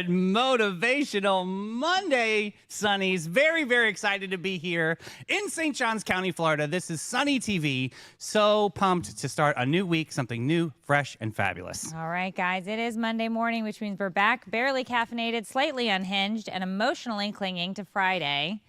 Good motivational Monday, Sunnies. Very, very excited to be here in St. Johns County, Florida. This is Sunny TV. So pumped to start a new week, something new, fresh, and fabulous. All right, guys, it is Monday morning, which means we're back, barely caffeinated, slightly unhinged, and emotionally clinging to Friday,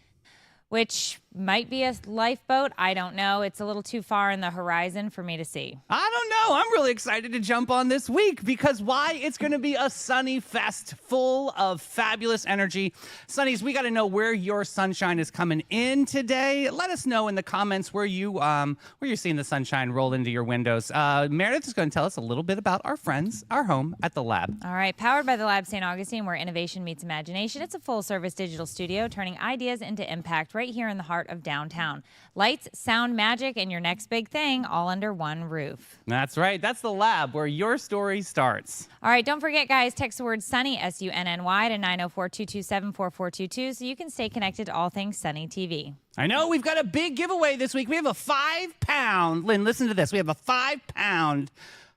which might be a lifeboat. I don't know. It's a little too far in the horizon for me to see. I don't know. I'm really excited to jump on this week because why? It's going to be a sunny fest full of fabulous energy. Sunnies, we got to know where your sunshine is coming in today. Let us know in the comments where you're seeing the sunshine roll into your windows. Meredith is going to tell us a little bit about our friends, our home at the lab. All right, powered by the Lab St. Augustine, where innovation meets imagination. It's a full-service digital studio turning ideas into impact right here in the heart of downtown. Lights, sound, magic, and your next big thing all under one roof. That's right. That's the lab where your story starts. All right, don't forget, guys, text the word Sunny, S-U-N-N-Y, to 904-227-4422 so you can stay connected to all things Sunny TV. I know we've got a big giveaway this week. We have a 5-pound, Lynn, listen to this. We have a 5-pound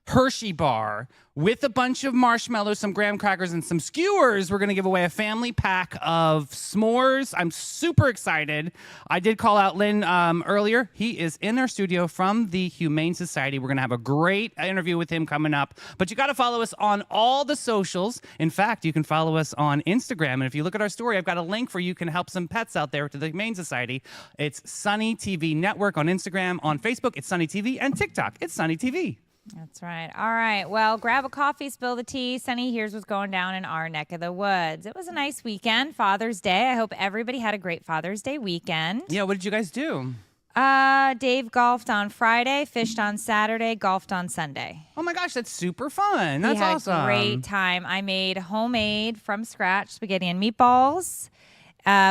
Hershey bar with a bunch of marshmallows, some graham crackers, and some skewers. We're going to give away a family pack of s'mores. I'm super excited. I did call out Lynn earlier. He is in our studio from the Humane Society. We're going to have a great interview with him coming up. But you got to follow us on all the socials. In fact, you can follow us on Instagram. And if you look at our story, I've got a link for you can help some pets out there to the Humane Society. It's Sunny TV Network on Instagram. On Facebook, it's Sunny TV. And TikTok, it's Sunny TV. That's right. All right. Well, grab a coffee, spill the tea. Sunny, here's what's going down in our neck of the woods. It was a nice weekend, Father's Day. I hope everybody had a great Father's Day weekend. Yeah, what did you guys do? Dave golfed on Friday, fished on Saturday, golfed on Sunday. Oh my gosh, that's super fun. That's awesome. We had a great time. I made homemade from scratch spaghetti and meatballs,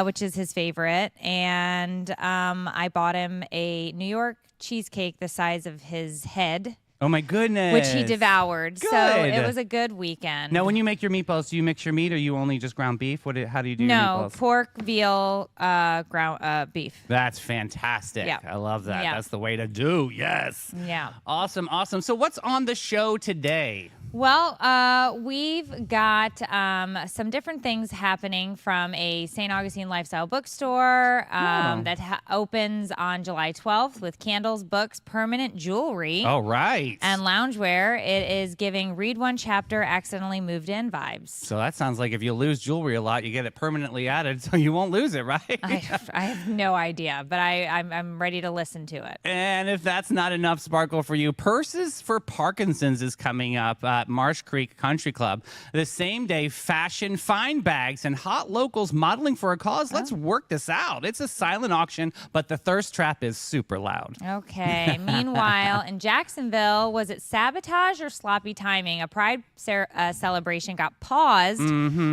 which is his favorite. And I bought him a New York cheesecake the size of his head. Oh, my goodness. Which he devoured. Good. So it was a good weekend. Now, when you make your meatballs, do you mix your meat or you only just ground beef? How do you do your meatballs? No, pork, veal, ground beef. That's fantastic. Yeah. I love that. Yeah. That's the way to do. Yes. Yeah. Awesome, awesome. So what's on the show today? Well, we've got some different things happening from a St. Augustine Lifestyle Bookstore that opens on July 12th with candles, books, permanent jewelry. All right. And loungewear. It is giving read one chapter, accidentally moved in vibes. So that sounds like if you lose jewelry a lot, you get it permanently added so you won't lose it, right? I have no idea, but I'm ready to listen to it. And if that's not enough sparkle for you, Purses for Parkinson's is coming up at Marsh Creek Country Club. The same day, fashion, fine bags, and hot locals modeling for a cause. Let's work this out. It's a silent auction, but the thirst trap is super loud. Okay. Meanwhile, in Jacksonville, was it sabotage or sloppy timing? A pride celebration got paused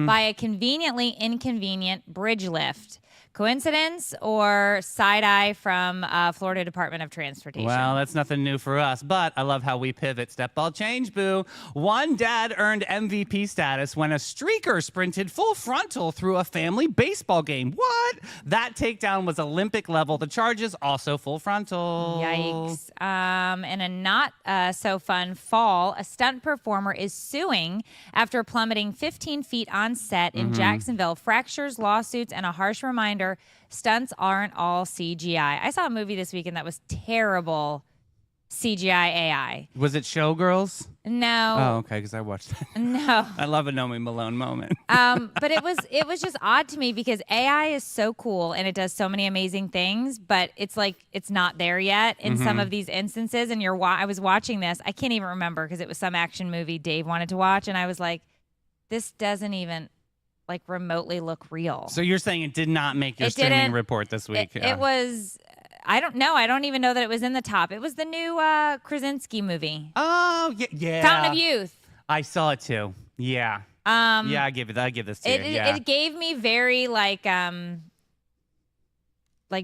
by a conveniently inconvenient bridge lift. Coincidence or side-eye from Florida Department of Transportation? Well, that's nothing new for us, but I love how we pivot. Step ball change, boo. One dad earned MVP status when a streaker sprinted full frontal through a family baseball game. What? That takedown was Olympic level. The charges also full frontal. Yikes. In a not-so-fun fall, a stunt performer is suing after plummeting 15 feet on set in Jacksonville. Fractures, lawsuits, and a harsh reminder stunts aren't all CGI. I saw a movie this weekend that was terrible CGI AI. Was it Showgirls? No. Oh, okay, because I watched that. No. I love a Nomi Malone moment. But it was just odd to me because AI is so cool and it does so many amazing things, but it's like it's not there yet in some of these instances. And I was watching this. I can't even remember because it was some action movie Dave wanted to watch, and I was like, this doesn't even like remotely look real. So you're saying it did not make your streaming report this week? It was, I don't know. I don't even know that it was in the top. It was the new Krasinski movie. Oh, yeah. Fountain of Youth. I saw it too. Yeah. Yeah, I give this to you. Yeah. It gave me very like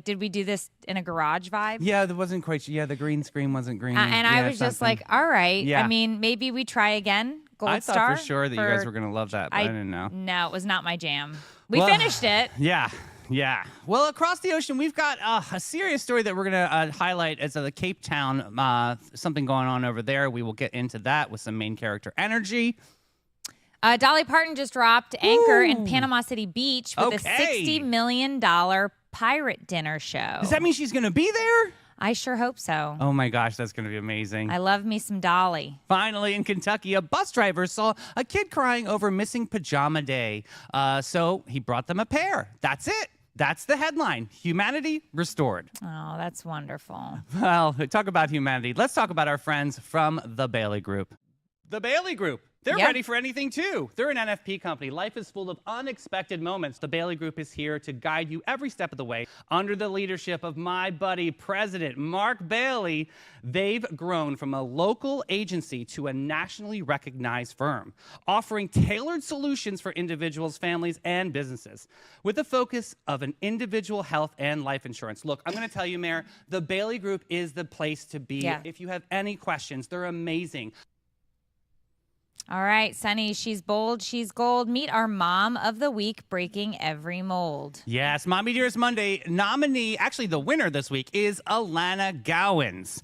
did we do this in a garage vibe? Yeah, that wasn't quite. Yeah, the green screen wasn't green. And I was just like, all right. Yeah. I mean, maybe we try again. Gold I Star. thought for sure that you guys were going to love that, but I didn't know. No, it was not my jam. We finished it. Yeah. Yeah. Well, across the ocean, we've got a serious story that we're going to highlight as the Cape Town, something going on over there. We will get into that with some main character energy. Dolly Parton just dropped anchor in Panama City Beach with a $60 million pirate dinner show. Does that mean she's going to be there? I sure hope so. Oh my gosh, that's going to be amazing. I love me some Dolly. Finally, in Kentucky, a bus driver saw a kid crying over missing pajama day. So he brought them a pair. That's it. That's the headline. Humanity restored. Oh, that's wonderful. Well, talk about humanity. Let's talk about our friends from the Bailey Group. The Bailey Group. They're ready for anything, too. They're an NFP company. Life is full of unexpected moments. The Bailey Group is here to guide you every step of the way. Under the leadership of my buddy, President Mark Bailey, they've grown from a local agency to a nationally recognized firm, offering tailored solutions for individuals, families, and businesses, with the focus of an individual health and life insurance. Look, I'm going to tell you, Mayor, the Bailey Group is the place to be. If you have any questions, they're amazing. All right, Sunny, she's bold, she's gold. Meet our mom of the week, breaking every mold. Yes, Mommy Dearest Monday nominee, actually the winner this week, is Alana Gowans.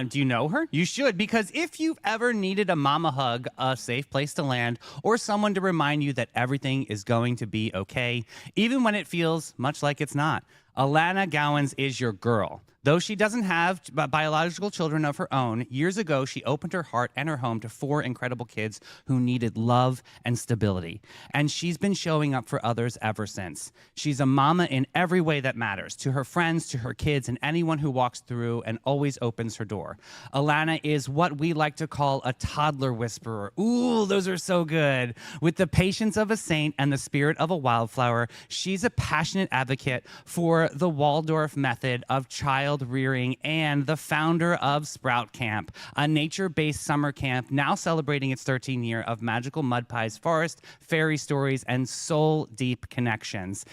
Do you know her? You should, because if you've ever needed a mama hug, a safe place to land, or someone to remind you that everything is going to be okay, even when it feels much like it's not, Alana Gowans is your girl. Though she doesn't have biological children of her own, years ago she opened her heart and her home to 4 incredible kids who needed love and stability. And she's been showing up for others ever since. She's a mama in every way that matters, to her friends, to her kids, and anyone who walks through and always opens her door. Alana is what we like to call a toddler whisperer. Ooh, those are so good. With the patience of a saint and the spirit of a wildflower, she's a passionate advocate for the Waldorf method of child rearing and the founder of Sprout Camp, a nature-based summer camp now celebrating its 13th year of magical mud pies, forest, fairy stories, and soul-deep connections.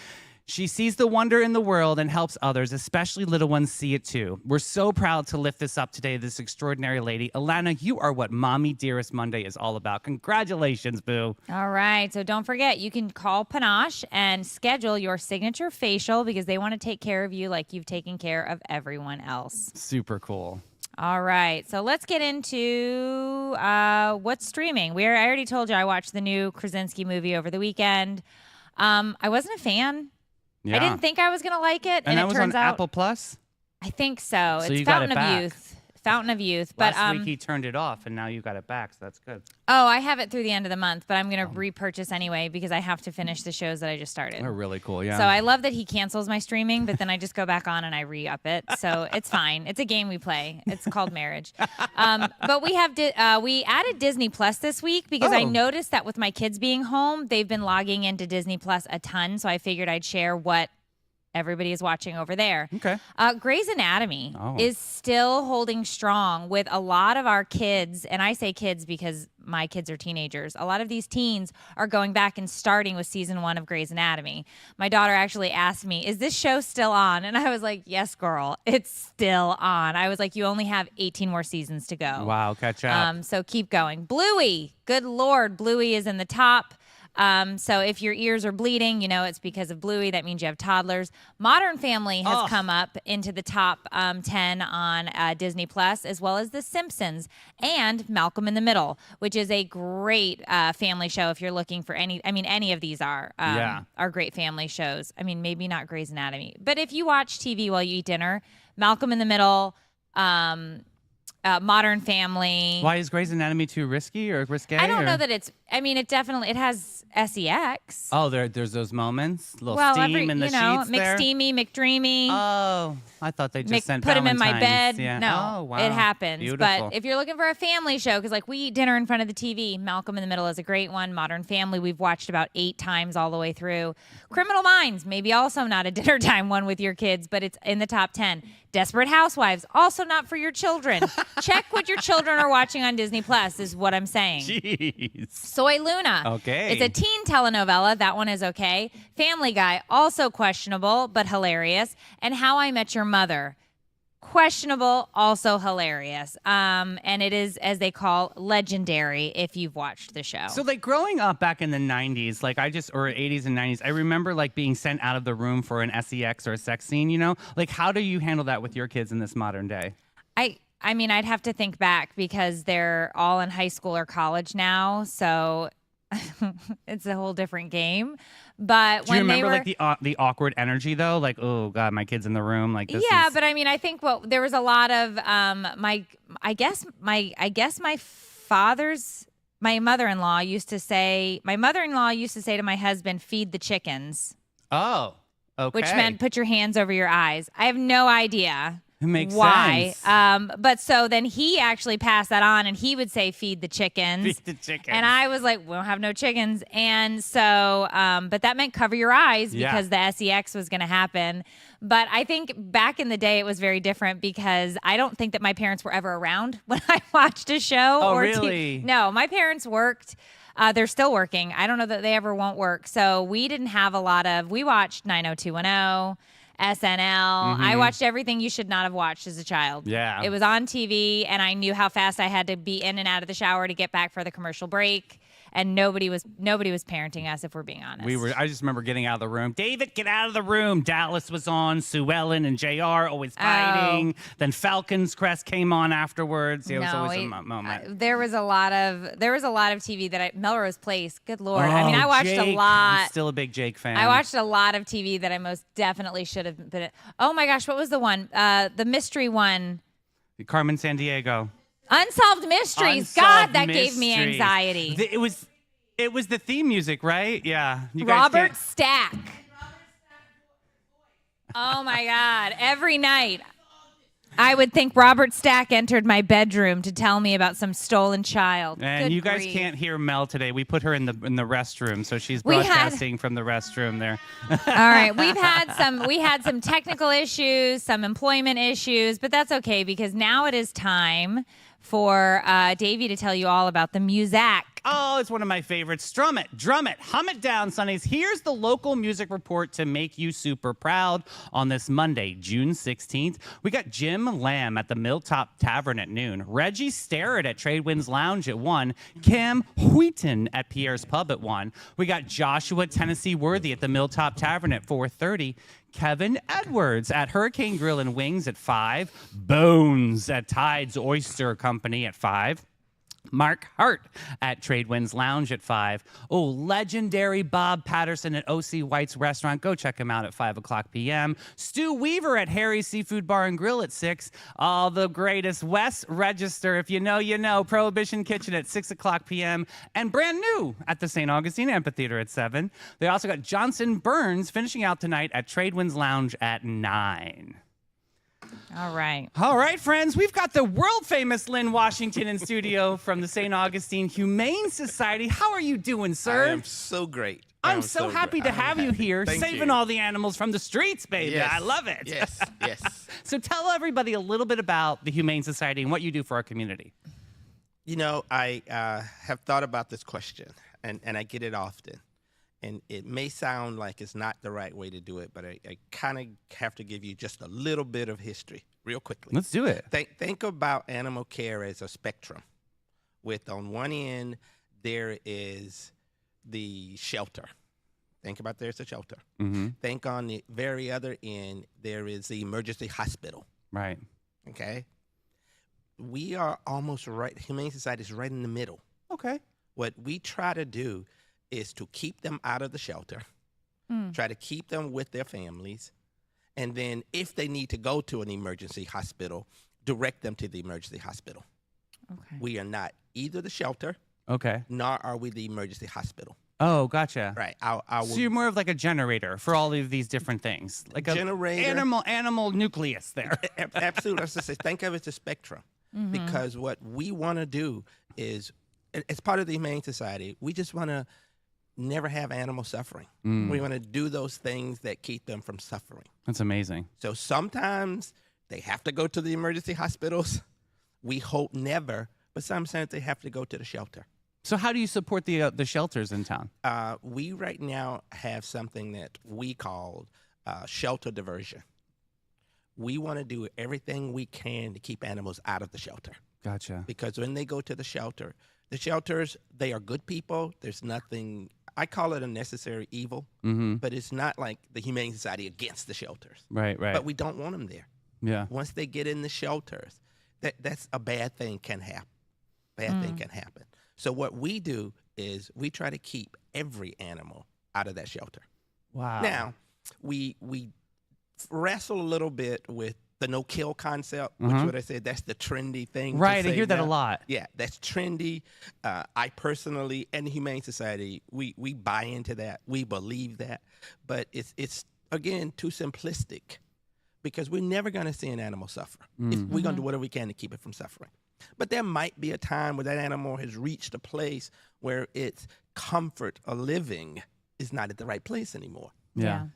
She sees the wonder in the world and helps others, especially little ones, see it too. We're so proud to lift this up today, this extraordinary lady. Alana, you are what Mommy Dearest Monday is all about. Congratulations, boo. All right. So don't forget, you can call Panache and schedule your signature facial because they want to take care of you like you've taken care of everyone else. Super cool. All right. So let's get into what's streaming. I already told you I watched the new Krasinski movie over the weekend. I wasn't a fan. Yeah. I didn't think I was going to like it. And that it was turns on out, Apple Plus? I think so. So It's you got Fountain it of back. Youth. Fountain of Youth. Last week he turned it off, and now you got it back, so that's good. Oh, I have it through the end of the month, but I'm going to repurchase anyway because I have to finish the shows that I just started. They're really cool, yeah. So I love that he cancels my streaming, but then I just go back on and I re-up it. So it's fine. It's a game we play. It's called marriage. But we added Disney Plus this week because I noticed that with my kids being home, they've been logging into Disney Plus a ton. So I figured I'd share what everybody is watching over there. Okay. Grey's Anatomy is still holding strong with a lot of our kids, and I say kids because my kids are teenagers. A lot of these teens are going back and starting with season 1 of Grey's Anatomy. My daughter actually asked me, is this show still on? And I was like, yes, girl, it's still on. I was like, you only have 18 more seasons to go. Wow, catch up. So keep going. Bluey, good Lord, Bluey is in the top. So if your ears are bleeding, you know it's because of Bluey. That means you have toddlers. Modern Family has come up into the top 10 on Disney Plus, as well as The Simpsons and Malcolm in the Middle, which is a great family show. If you're looking for any of these are great family shows. I mean, maybe not Grey's Anatomy, but if you watch TV while you eat dinner, Malcolm in the Middle. Modern Family. Why is Grey's Anatomy too risky or risque? I don't know that it's. I mean, it has sex. Oh, there's those moments, little steam in the sheets there. McSteamy, McDreamy. Oh, I thought they just sent put him in my bed. Yeah. No, oh, wow. it happens. Beautiful. But if you're looking for a family show, because like we eat dinner in front of the TV, Malcolm in the Middle is a great one. Modern Family, we've watched about 8 times all the way through. Criminal Minds, maybe also not a dinner time one with your kids, but it's in the top 10. Desperate Housewives, also not for your children. Check what your children are watching on Disney Plus, is what I'm saying. Jeez. Soy Luna. Okay. It's a teen telenovela. That one is okay. Family Guy, also questionable, but hilarious. And How I Met Your Mother. Questionable, also hilarious. And it is, as they call, legendary if you've watched the show. So like growing up back in the 90s, or 80s and 90s, I remember like being sent out of the room for an sex or a sex scene, you know? Like how do you handle that with your kids in this modern day? I mean, I'd have to think back because they're all in high school or college now. So it's a whole different game. But Do you when they remember were like the awkward energy though? Like, oh god, my kid's in the room. Like this. yeah, is... but I mean, I think there was a lot of I guess my father's my mother-in-law used to say to my husband, "Feed the chickens," Oh, okay. which meant put your hands over your eyes. I have no idea. It makes why. sense. But so then he actually passed that on, and he would say, "Feed the chickens." Feed the chickens. And I was like, "We don't have no chickens." And so, but that meant cover your eyes because the sex was going to happen. But I think back in the day, it was very different because I don't think that my parents were ever around when I watched a show. Oh, or really? No, my parents worked. They're still working. I don't know that they ever won't work. So we didn't have a lot of. We watched 90210. SNL. I watched everything you should not have watched as a child. Yeah. It was on TV, and I knew how fast I had to be in and out of the shower to get back for the commercial break. And nobody was parenting us, if we're being honest. I just remember getting out of the room. David, get out of the room. Dallas was on. Sue Ellen and JR always fighting. Then Falcon's Crest came on afterwards. It was always a moment. There was a lot of TV that Melrose Place. Good Lord. I mean, I watched Jake. a lot. I'm still a big Jake fan. I watched a lot of TV that I most definitely should have been. Oh my gosh, what was the one? The mystery one. Carmen Sandiego. Unsolved Mysteries. God, that gave me anxiety. It was the theme music, right? Yeah. You guys Robert Stack. Oh my God. Every night I would think Robert Stack entered my bedroom to tell me about some stolen child. And Good you guys grief. can't hear Mel today. We put her in the restroom, so she's broadcasting from the restroom there. All right, we had some technical issues, some employment issues, but that's okay because now it is time for Davey to tell you all about the Muzak. Oh, it's one of my favorites. Strum it, drum it, hum it down, Sunnies. Here's the local music report to make you super proud on this Monday, June 16th. We got Jim Lamb at the Milltop Tavern at noon, Reggie Starrett at Tradewinds Lounge at 1, Cam Wheaton at Pierre's Pub at 1. We got Joshua Tennessee Worthy at the Milltop Tavern at 4:30. Kevin Edwards at Hurricane Grill and Wings at 5. Bones at Tide's Oyster Company at 5. Mark Hart at Tradewinds Lounge at 5. Oh, legendary Bob Patterson at O.C. White's Restaurant. Go check him out at 5 o'clock p.m. Stu Weaver at Harry's Seafood Bar and Grill at 6. All the greatest West Register. If you know, you know. Prohibition Kitchen at 6 o'clock p.m. And brand new at the St. Augustine Amphitheater at 7. They also got Johnson Burns finishing out tonight at Tradewinds Lounge at 9. All right. All right, friends. We've got the world-famous Lynn Washington in studio from the St. Augustine Humane Society. How are you doing, sir? I am so great. I'm so happy to have you here, Thank saving you. all the animals from the streets, baby. Yes. I love it. Yes, yes. So tell everybody a little bit about the Humane Society and what you do for our community. You know, I have thought about this question, and I get it often. And it may sound like it's not the right way to do it, but I kind of have to give you just a little bit of history real quickly. Let's do it. Think about animal care as a spectrum. With on one end, there is the shelter. Think about there's a shelter. Mm-hmm. Think on the very other end, there is the emergency hospital. Right. Okay? We are almost right. Humane Society is right in the middle. Okay. What we try to do is to keep them out of the shelter, try to keep them with their families, and then if they need to go to an emergency hospital, direct them to the emergency hospital. Okay. We are not either the shelter, Okay. nor are we the emergency hospital. Oh, gotcha. Right. So you're more of like a generator for all of these different things, like a Generator. animal nucleus there. Absolutely. I was just say, think of it as a spectrum, because what we want to do is, as part of the Humane Society, we just want to never have animal suffering. We want to do those things that keep them from suffering. That's amazing. So sometimes they have to go to the emergency hospitals. We hope never, but sometimes they have to go to the shelter. So how do you support the shelters in town? We right now have something that we call shelter diversion. We want to do everything we can to keep animals out of the shelter. Gotcha. Because when they go to the shelters, they are good people. There's nothing, I call it a necessary evil, but it's not like the Humane Society against the shelters. Right. But we don't want them there. Yeah. Once they get in the shelters, that's a bad thing can happen. Bad thing can happen. So what we do is we try to keep every animal out of that shelter. Wow. Now, we wrestle a little bit with the no-kill concept, which what I said, that's the trendy thing. Right, to I say hear that a now. lot. Yeah, that's trendy. I personally, and the Humane Society, we buy into that. We believe that. But it's again, too simplistic because we're never going to see an animal suffer. If we're going to do whatever we can to keep it from suffering. But there might be a time where that animal has reached a place where its comfort of living is not at the right place anymore. Yeah.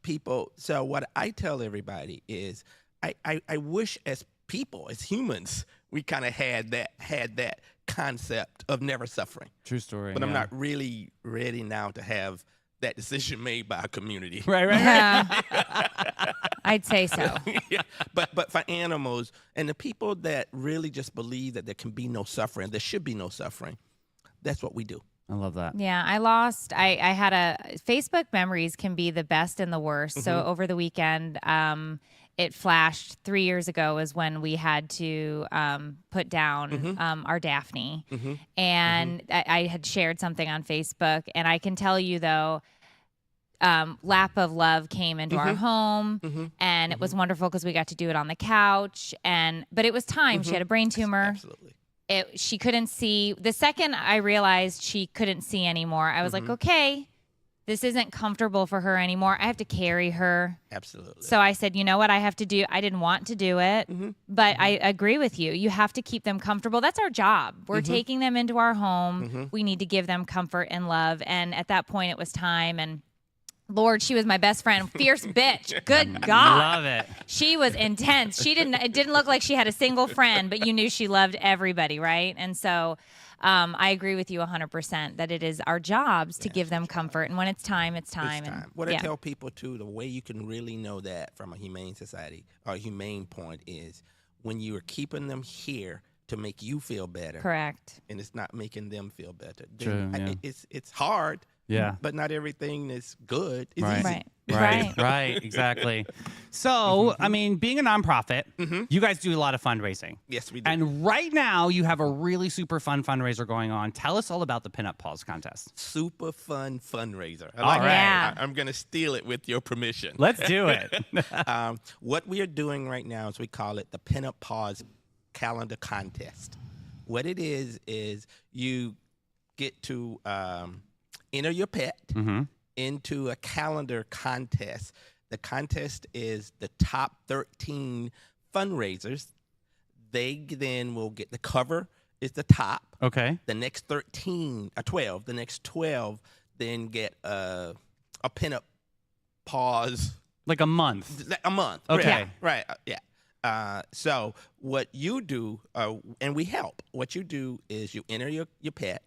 People. So what I tell everybody is, I wish as people, as humans, we kind of had that concept of never suffering. True story. But I'm not really ready now to have that decision made by a community. Right. Yeah. I'd say so. Yeah. But for animals and the people that really just believe that there can be no suffering, there should be no suffering, that's what we do. I love that. Yeah, I had Facebook memories can be the best and the worst. So over the weekend, it flashed 3 years ago is when we had to put down our Daphne. And I had shared something on Facebook. And I can tell you, though, Lap of Love came into our home. And it was wonderful because we got to do it on the couch. But it was time. She had a brain tumor. Absolutely. She couldn't see. The second I realized she couldn't see anymore, I was like, okay, this isn't comfortable for her anymore. I have to carry her. Absolutely. So I said, you know what I have to do? I didn't want to do it, but I agree with you. You have to keep them comfortable. That's our job. We're taking them into our home. We need to give them comfort and love. And at that point, it was time. And Lord, she was my best friend. Fierce bitch. Good God. Love it. She was intense. It didn't look like she had a single friend, but you knew she loved everybody, right? And so I agree with you 100% that it is our jobs to give them comfort. And when it's time, it's time. It's time. And, What I tell people, too, the way you can really know that from a humane society or a humane point is when you are keeping them here to make you feel better. Correct. And it's not making them feel better. True, yeah. It's hard. Yeah. But not everything is good. It's Right. easy. Right, exactly. So, I mean, being a nonprofit, you guys do a lot of fundraising. Yes, we do. And right now, you have a really super fun fundraiser going on. Tell us all about the Pinup Paws contest. Super fun fundraiser. I All like right. that. Yeah. I'm going to steal it with your permission. Let's do it. What we are doing right now is we call it the Pinup Paws Calendar Contest. What it is you get to enter your pet into a calendar contest. The contest is the top 13 fundraisers. They then will get the cover is the top. Okay. The next 12, the next 12 then get a Pinup Paws. Like a month. A month. Okay. Right. Yeah. So what you do, and we help. What you do is you enter your pet.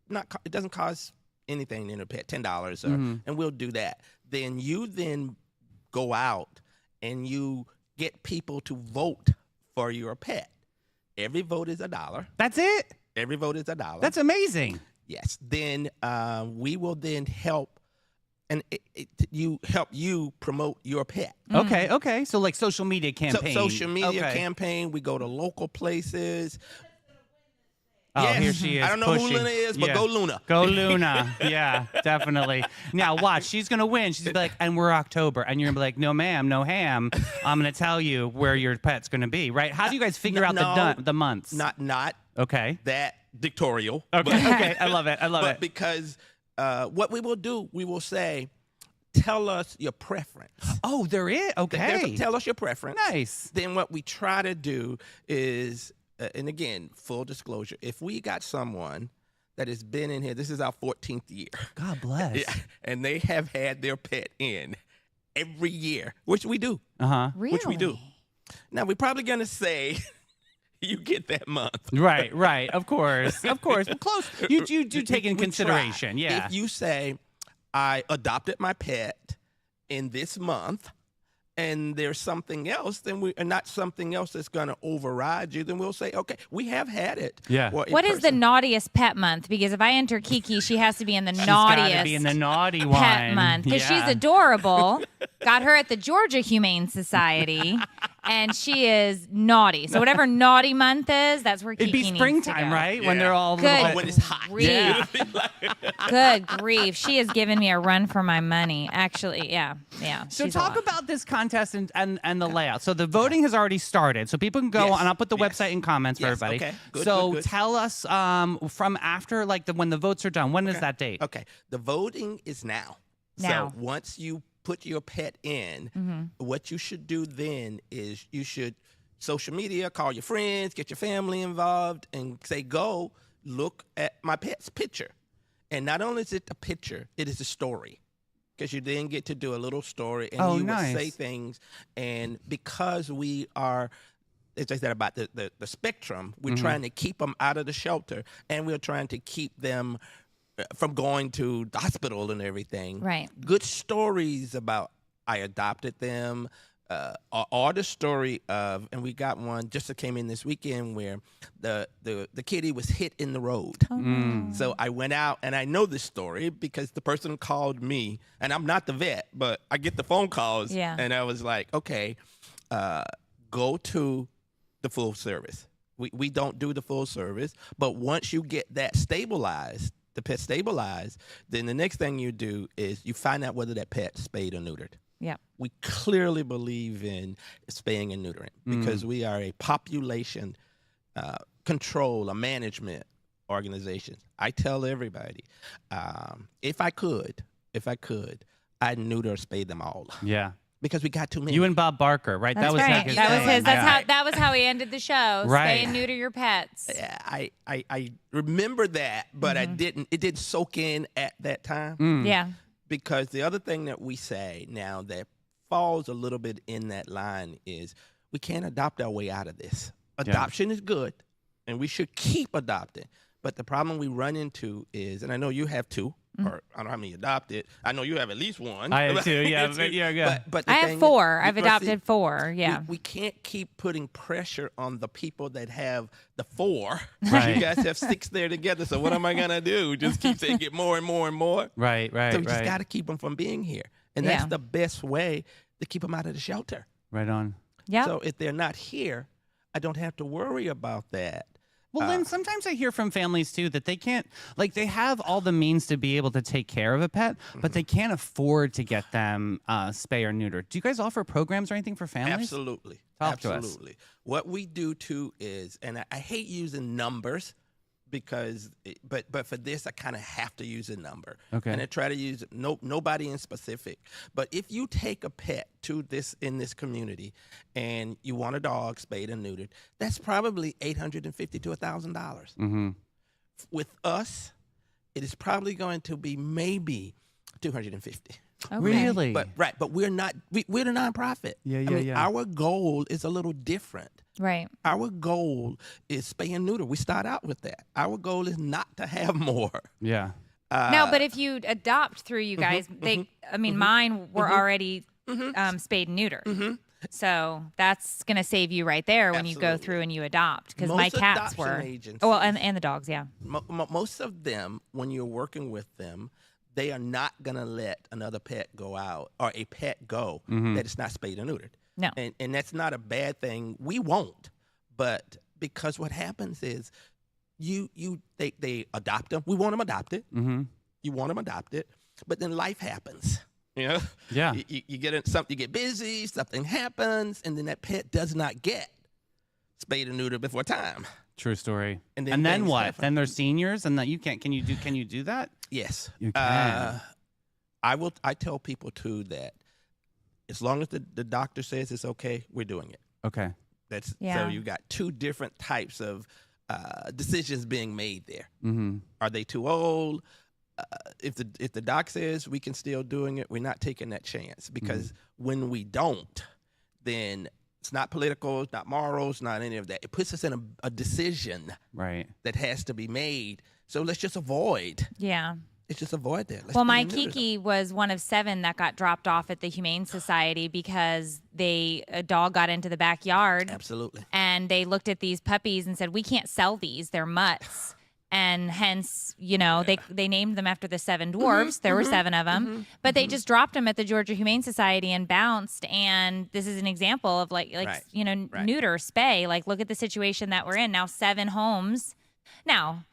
It doesn't cost anything to enter a pet, $10, and we'll do that. Then you go out and you get people to vote for your pet. Every vote is $1. That's it? Every vote is $1. That's amazing. Yes. Then we will then help, and help you promote your pet. Okay. So like social media campaign. Social media Okay. campaign. We go to local places. Oh, Yes. here she is. I don't know pushing. who Luna is, but go Luna. Go Luna. Yeah, definitely. Now watch, she's gonna win. She's gonna be like, and we're October, and you're gonna be like, no ma'am, no ham. I'm gonna tell you where your pet's gonna be, right? How do you guys figure out the months? Not Okay. that dictatorial. Okay. I love it. But because what we will do, we will say, tell us your preference. Oh, there is. Okay. Tell us your preference. Nice. Then what we try to do is, and again, full disclosure, if we got someone that has been in here, this is our 14th year. God bless. Yeah, and they have had their pet in every year, which we do. Really? Which we do. Now, we're probably going to say you get that month. Right. Of course. But close. You do take in We consideration. try. Yeah. If you say, I adopted my pet in this month, and there's something else, then not something else that's going to override you, then we'll say, okay, we have had it. Yeah. What is the naughtiest pet month? Because if I enter Kiki, she has to be in the She's naughtiest gotta be in the naughty one. pet month. Because Yeah. she's adorable, Got her at the Georgia Humane Society, and she is naughty. So whatever naughty month is, that's where Kiki It'd be needs to springtime, go. right? When they're all Good when it's hot. grief. Yeah. Good grief. She has given me a run for my money. Actually, yeah. So she's a talk lot. about this contest and the layout. So the voting has already started. So people can go Yes. and I'll put the Yes. website in comments for Yes. everybody. Okay. Good, so good, good. tell us from after when the votes are done. When is that date? Okay. The voting is now. Now. So once you put your pet in, what you should do then is you should social media, call your friends, get your family involved, and say, go look at my pet's picture. And not only is it a picture, it is a story. Because you then get to do a little story, and you nice. would say things. And because we are, as I said about the spectrum, we're trying to keep them out of the shelter, and we're trying to keep them from going to the hospital and everything. Right. Good stories about I adopted them, or the story of, and we got one just that came in this weekend where the kitty was hit in the road. So I went out, and I know this story because the person called me, and I'm not the vet, but I get the phone calls, and I was like, okay, go to the full service. We don't do the full service, but once you get that stabilized, the pet stabilized, then the next thing you do is you find out whether that pet's spayed or neutered. Yeah. We clearly believe in spaying and neutering because we are a population control, a management organization. I tell everybody, if I could, I'd neuter or spay them all. Yeah. Because we got too many. You and Bob Barker, right? That's that was right. his That was thing. his. That was how he ended the show. Right. Spay and neuter your pets. I remember that, but I didn't. It didn't soak in at that time. Yeah. Because the other thing that we say now that falls a little bit in that line is we can't adopt our way out of this. Adoption is good, and we should keep adopting. But the problem we run into is, and I know you have two, or I don't know how many adopted. I know you have at least one. I have two, yeah. But the I thing have 4. is, I've adopted 4. Yeah. we can't keep putting pressure on the people that have the 4. Right. You guys have 6 there together. So what am I gonna do? Just keep saying get more and more and more. Right. So we just got to keep them from being here, and that's Yeah. the best way to keep them out of the shelter. Right on. Yeah. So if they're not here, I don't have to worry about that. Well, Lynn, sometimes I hear from families too that they can't, they have all the means to be able to take care of a pet, but they can't afford to get them spay or neuter. Do you guys offer programs or anything for families? Absolutely. Talk to us. Absolutely. What we do too is, and I hate using numbers because, but for this I kind of have to use a number. Okay. And I try to use nobody in specific. But if you take a pet to in this community, and you want a dog spayed and neutered, that's probably $850 to $1,000. With us, it is probably going to be maybe $250. Okay. Really? But we're not. We're the nonprofit. Yeah, I yeah, mean, yeah. Our goal is a little different. Right. Our goal is spay and neuter. We start out with that. Our goal is not to have more. Yeah. No, but if you adopt through you guys, mine were already spayed and neutered. So that's going to save you right there when you go Absolutely. through and you adopt. Because Most my cats adoption were. agencies- Oh, well, and the dogs, yeah. Most of them, when you're working with them, they are not going to let another pet go out or a pet go that is not spayed or neutered. No. And that's not a bad thing. We won't. But because what happens is they adopt them. We want them adopted. You want them adopted. But then life happens. You know? Yeah. You get busy, something happens, and then that pet does not get spayed and neutered before time. True story. And And then then things what? happen. Then they're seniors, and that you can't. Can you do that? Yes. You can. I tell people too that as long as the doctor says it's okay, we're doing it. Okay. Yeah. So you got 2 different types of decisions being made there. Are they too old? If the doc says we can still doing it, we're not taking that chance because when we don't, then it's not political, it's not moral, it's not any of that. It puts us in a decision Right. that has to be made. So let's just avoid. Yeah. Let's just avoid that. Let's Well, spay my and neuter them. Kiki was one of 7 that got dropped off at the Humane Society because a dog got into the backyard Absolutely. and they looked at these puppies and said, "We can't sell these. They're mutts." and hence, they named them after the 7 dwarves. There were 7 of them, but they just dropped them at the Georgia Humane Society and bounced. And this is an example of neuter, spay. Like, look at the situation that we're in now. 7 homes. Now,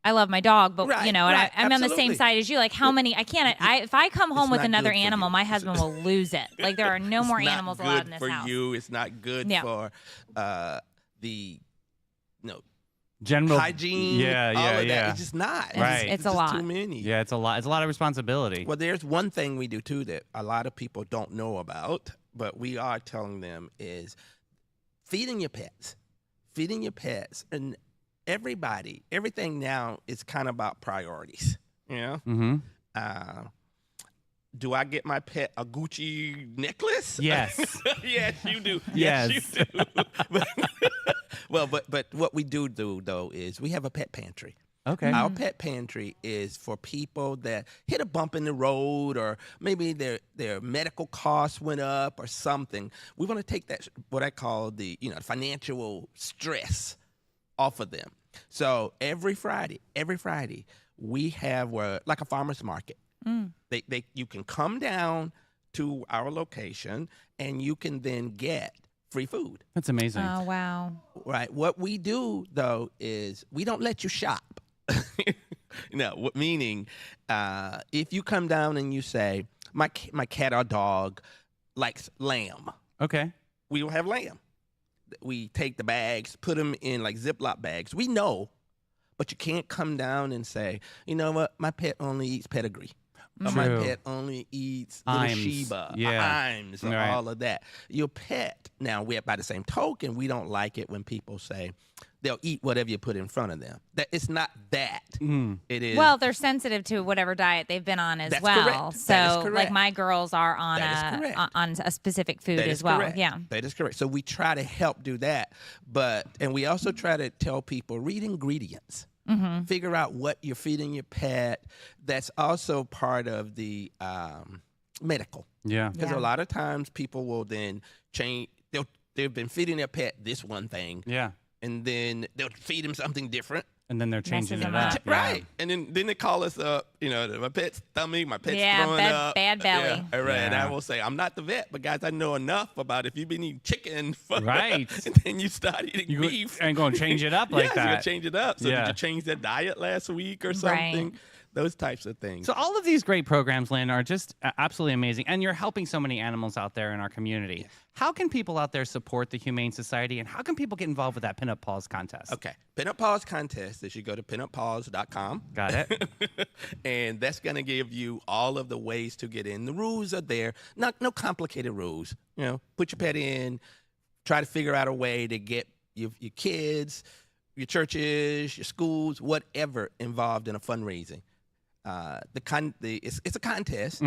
I love my dog, but and I'm on the same side as you. Like, how many? If I come home with another animal, my husband will lose it. Like, there are no more animals allowed in this house. It's not good for you. It's not good for the general hygiene. All of that. It's just not. Right. It's a just lot. Too many. Yeah, it's a lot. It's a lot of responsibility. Well, there's one thing we do too that a lot of people don't know about, but we are telling them is feeding your pets. Feeding your pets and everything now is kind of about priorities. Mm-hmm. Do I get my pet a Gucci necklace? Yes. Yes, you do. Yes. You do. But what we do though is we have a pet pantry. Okay. Our pet pantry is for people that hit a bump in the road, or maybe their medical costs went up or something. We want to take that, what I call the financial stress, off of them. So every Friday, we have like a farmer's market. You can come down to our location and you can then get free food. That's amazing. Oh, wow. Right. What we do though is we don't let you shop. Meaning if you come down and you say my cat or dog likes lamb. Okay. We will have lamb. We take the bags, put them in like Ziploc bags. We know, but you can't come down and say, you know what, my pet only eats pedigree. Or my pet only eats little Sheba, Imes, or all of that. Your pet, now by the same token, we don't like it when people say they'll eat whatever you put in front of them. That it's not that. It is. Well, they're sensitive to whatever diet they've been on as That's well. correct. So, That is correct. like my girls are on a specific food as well. Correct. Yeah, that is correct. So we try to help do that, and we also try to tell people read ingredients. Figure out what you're feeding your pet. That's also part of the medical. Yeah. Because a lot of times people will then change. They've been feeding their pet this one thing. Yeah. And then they'll feed him something different. And then they're changing it them up. up. Right. And then they call us up, my pet's stomach, my pet's throwing up. bad belly. Yeah, right. And I Yeah. will say, I'm not the vet, but guys, I know enough about if you've been eating chicken. Right. And then you start eating beef. And go and change it up like You're that. going to change it up. So Yeah. did you change their diet last week or something? Right. Those types of things. So all of these great programs, Lynn, are just absolutely amazing. And you're helping so many animals out there in our community. Yes. How can people out there support the Humane Society, and how can people get involved with that Pin Up Paws contest? Okay. Pin Up Paws contest is you go to pinupaws.com. Got it. And that's going to give you all of the ways to get in. The rules are there. No complicated rules. Put your pet in, try to figure out a way to get your kids, your churches, your schools, whatever involved in a fundraising. It's a contest.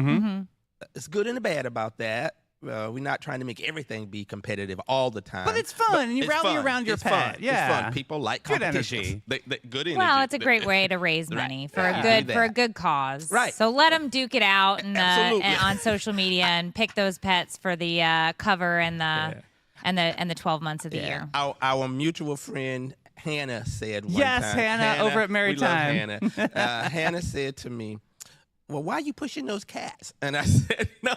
It's good and the bad about that. We're not trying to make everything be competitive all the time. But it's fun, and you it's rally fun. around your It's pet. fun. Yeah. It's fun. People like Good competitions. energy. Good energy. Well, it's a great way to raise money for a good cause. Right. So let them duke it out Absolutely. and on social media and pick those pets for the cover and the 12 months of the year. Our mutual friend Hannah said one Yes, time. Hannah over at Maritime. We love Hannah. Hannah said to me, well, why are you pushing those cats? And I said, no.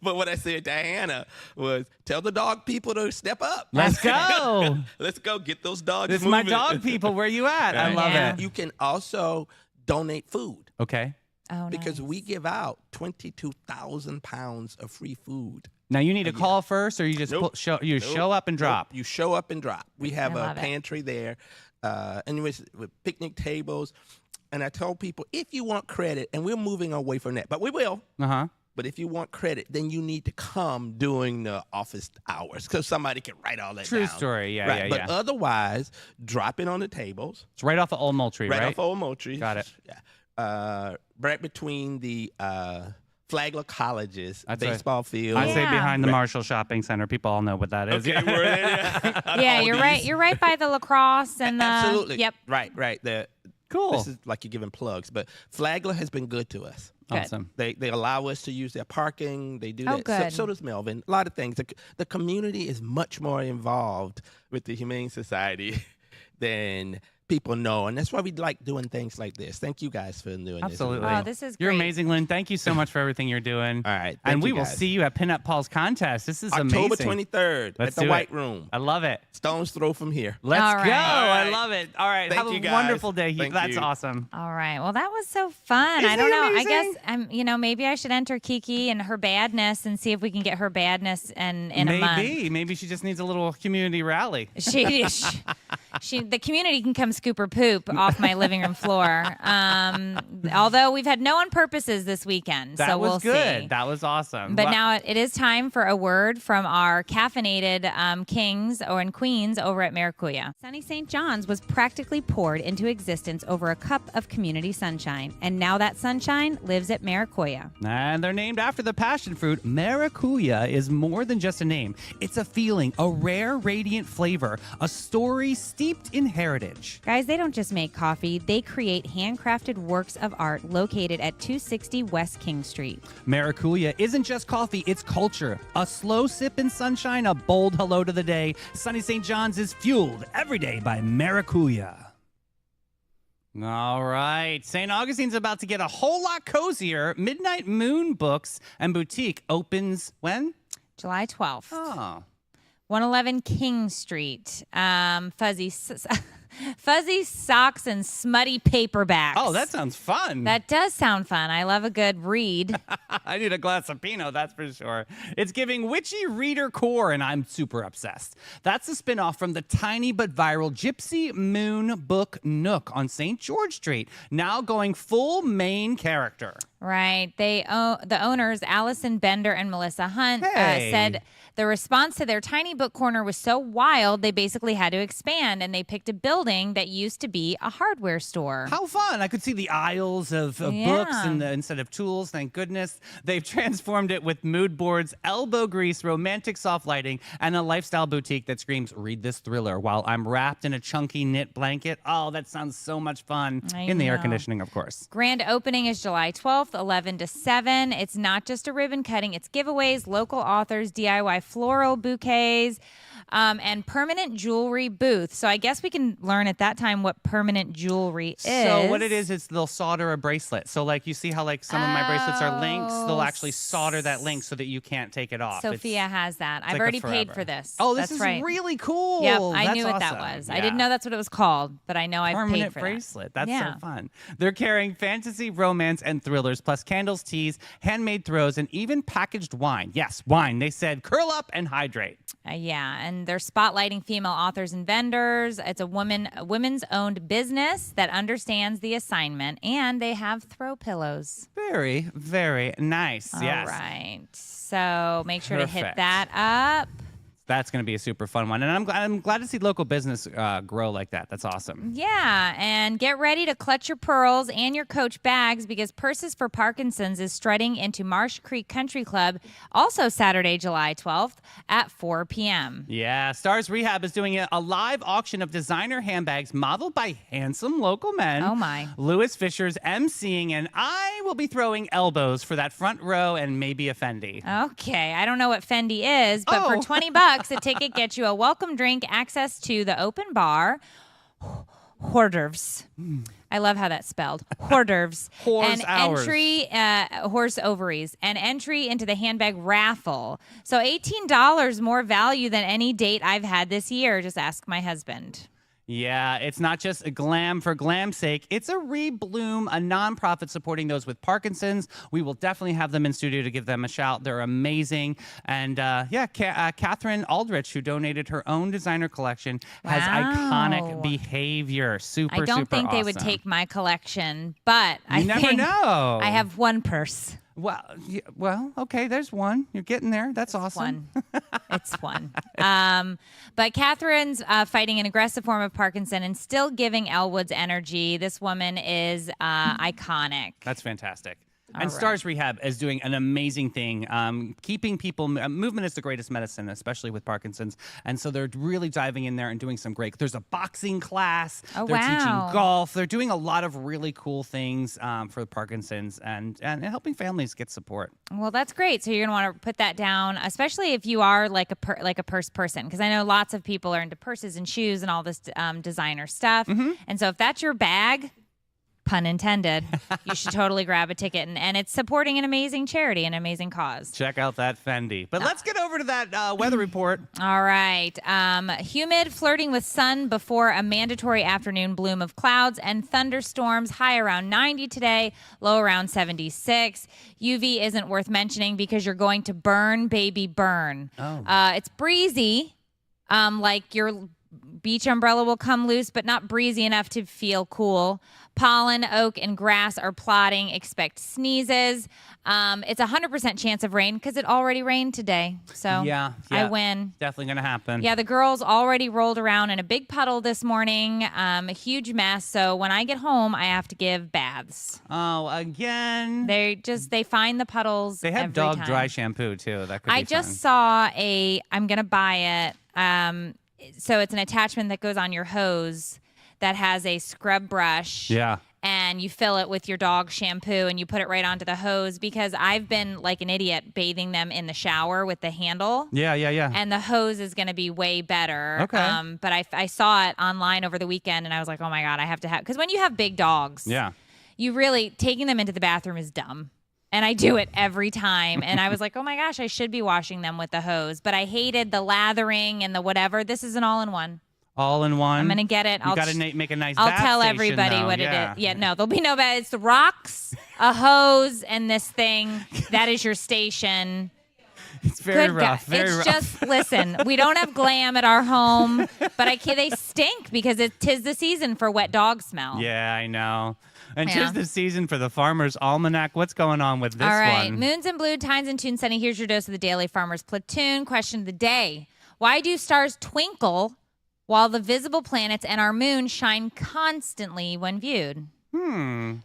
But what I said to Hannah was, tell the dog people to step up. Let's go. Let's go get those dogs This is moving. my dog people. Where you at? I Right. love Yeah. it. You can also donate food Okay. Oh, because nice. we give out 22,000 pounds of free food. Now you need a call first, or you just Nope. show up and drop. You show up and drop. We have I a love it. pantry there, and with picnic tables. And I told people, if you want credit, and we're moving away from that, but we will. Uh-huh. But if you want credit, then you need to come during the office hours because somebody can write all that True down. story. Yeah, right. yeah. But otherwise, drop it on the tables. It's right off of Old Moultrie, right? Off Old Moultrie. Got it. Yeah. Right between the Flagler College's That's right. baseball field. I say Yeah. behind the Right. Marshall Shopping Center. People all know what that is. Okay, we're there. Yeah, you're right. You're right by the lacrosse and the. Absolutely. Yep. Right. Cool. This is like you're giving plugs, but Flagler has been good to us. Good. Awesome. They allow us to use their parking. They do Oh, that. good. So does Melvin. A lot of things. The community is much more involved with the Humane Society than people know, and that's why we like doing things like this. Thank you guys for doing Absolutely. this. Oh, this is You're great. amazing, Lynn. Thank you so much for everything you're doing. All right. And thank we you will guys. see you at Pinup Paul's contest. This is October amazing. 23rd Let's at the do White it. Room. I love it. Stone's throw from here. Let's All go. right. I right. love it. All right. Thank Have you, a guys. wonderful day. Thank That's you. awesome. All right. Well, that was so fun. Isn't I don't it know. I amazing? guess maybe I should enter Kiki and her badness and see if we can get her badness in a month. Maybe she just needs a little community rally. The community can come scoop her poop off my living room floor. Although we've had no on purposes this weekend, That so was we'll good. see. That was awesome. But Well, now it is time for a word from our caffeinated kings and queens over at Maracuya. Sunny St. John's was practically poured into existence over a cup of community sunshine, and now that sunshine lives at Maracuya. And they're named after the passion fruit. Maracuya is more than just a name. It's a feeling, a rare, radiant flavor, a story steeped in heritage. Guys, they don't just make coffee, they create handcrafted works of art located at 260 West King Street. Maracuya isn't just coffee, it's culture. A slow sip in sunshine, a bold hello to the day. Sunny St. John's is fueled every day by Maracuya. All right. St. Augustine's about to get a whole lot cozier. Midnight Moon Books and Boutique opens when? July 12th. Oh. 111 King Street. Fuzzy socks and smutty paperbacks. Oh, that sounds fun. That does sound fun. I love a good read. I need a glass of Pinot, that's for sure. It's giving witchy reader core, and I'm super obsessed. That's a spinoff from the tiny but viral Gypsy Moon Book Nook on St. George Street, now going full main character. Right. The owners, Allison Bender and Melissa Hunt, Hey. said the response to their tiny book corner was so wild, they basically had to expand, and they picked a building that used to be a hardware store. How fun. I could see the aisles of books instead of tools. Thank goodness. They've transformed it with mood boards, elbow grease, romantic soft lighting, and a lifestyle boutique that screams, read this thriller while I'm wrapped in a chunky knit blanket. Oh, that sounds so much fun. In the air know. conditioning, of course. Grand opening is July 12th, 11 to 7. It's not just a ribbon cutting, it's giveaways, local authors, DIY floral bouquets, and permanent jewelry booth. So I guess we can learn at that time what permanent jewelry is. So what it is they'll solder a bracelet. So like you see how like some of my bracelets are links, they'll actually solder that link so that you can't take it off. Sophia has that. I've like a already paid forever. for this. Oh, this That's is right. really cool. Yep, I That's knew what that awesome. was. I Yeah. didn't know that's what it was called, but I know I've paid Permanent for bracelet. that. That's so fun. They're carrying fantasy, romance, and thrillers, plus candles, teas, handmade throws, and even packaged wine. Yes, wine. They said curl up and hydrate. Yeah, and they're spotlighting female authors and vendors. It's a women's owned business that understands the assignment, and they have throw pillows. Very, very nice. Yes. All right. So make sure to hit Perfect. that up. That's going to be a super fun one. And I'm glad to see local business grow like that. That's awesome. Yeah, and get ready to clutch your pearls and your Coach bags because Purses for Parkinson's is strutting into Marsh Creek Country Club also Saturday, July 12th at 4 p.m. Yeah, Stars Rehab is doing a live auction of designer handbags modeled by handsome local men. Oh, my. Louis Fisher's emceeing, and I will be throwing elbows for that front row and maybe a Fendi. Okay, I don't know what Fendi is, but for Oh. $20, a ticket gets you a welcome drink, access to the open bar, hors d'oeuvres. I love how that's spelled. Hors d'oeuvres. Hors and hours. entry, horse ovaries, and entry into the handbag raffle. So $18 more value than any date I've had this year. Just ask my husband. Yeah, it's not just a glam for glam's sake. It's a Rebloom, a nonprofit supporting those with Parkinson's. We will definitely have them in studio to give them a shout. They're amazing. And Catherine Aldrich, who donated her own designer collection, has Wow. iconic behavior. Super, I don't super think they would awesome. take my collection, but I You never think know. I have one purse. Well, okay, there's one. You're getting there. That's awesome. It's one. But Catherine's fighting an aggressive form of Parkinson and still giving Elwood's energy. This woman is iconic. That's fantastic. And Stars Rehab is doing an amazing thing, keeping people. Movement is the greatest medicine, especially with Parkinson's. And so they're really diving in there and doing some great. There's a boxing class. Oh, they're wow. teaching golf. They're doing a lot of really cool things for Parkinson's and helping families get support. Well, that's great. So you're going to want to put that down, especially if you are like a purse person, because I know lots of people are into purses and shoes and all this designer stuff. And so if that's your bag, pun intended, you should totally grab a ticket. And it's supporting an amazing charity, an amazing cause. Check out that Fendi. But let's get over to that weather report. All right. Humid, flirting with sun before a mandatory afternoon bloom of clouds and thunderstorms. High around 90 today, low around 76. UV isn't worth mentioning because you're going to burn, baby, burn. Oh. It's breezy. Like your beach umbrella will come loose, but not breezy enough to feel cool. Pollen, oak, and grass are plotting. Expect sneezes. It's 100% chance of rain because it already rained today. So Yeah. I win. Definitely going to happen. Yeah, the girls already rolled around in a big puddle this morning. A huge mess. So when I get home, I have to give baths. Oh, again. They find the puddles. They have every dog time. dry shampoo, too. That could be I just fun. saw I'm going to buy it. So it's an attachment that goes on your hose that has a scrub brush. Yeah. And you fill it with your dog shampoo and you put it right onto the hose because I've been like an idiot bathing them in the shower with the handle. Yeah. And the hose is going to be way better. Okay. But I saw it online over the weekend and I was like, oh my God, I have to have, because when you have big dogs, Yeah. you really, taking them into the bathroom is dumb. And I do it every time. And I was like, oh my gosh, I should be washing them with the hose. But I hated the lathering and the whatever. This is an all-in-one. All in one. I'm going to get it. You got to make a nice I'll bath tell station, everybody though. what Yeah. it is. Yeah, no, there'll be no bad. It's the rocks, a hose, and this thing. That is your station. It's very rough. Very it's rough. just, listen, we don't have glam at our home, but they stink because tis the season for wet dog smell. Yeah, I know. And Yeah. tis the season for the Farmer's Almanac. What's going on with this All right. one? Moons and blue, Tines and Toon Sunny. Here's your dose of the Daily Farmer's Platoon. Question of the day. Why do stars twinkle while the visible planets and our moon shine constantly when viewed?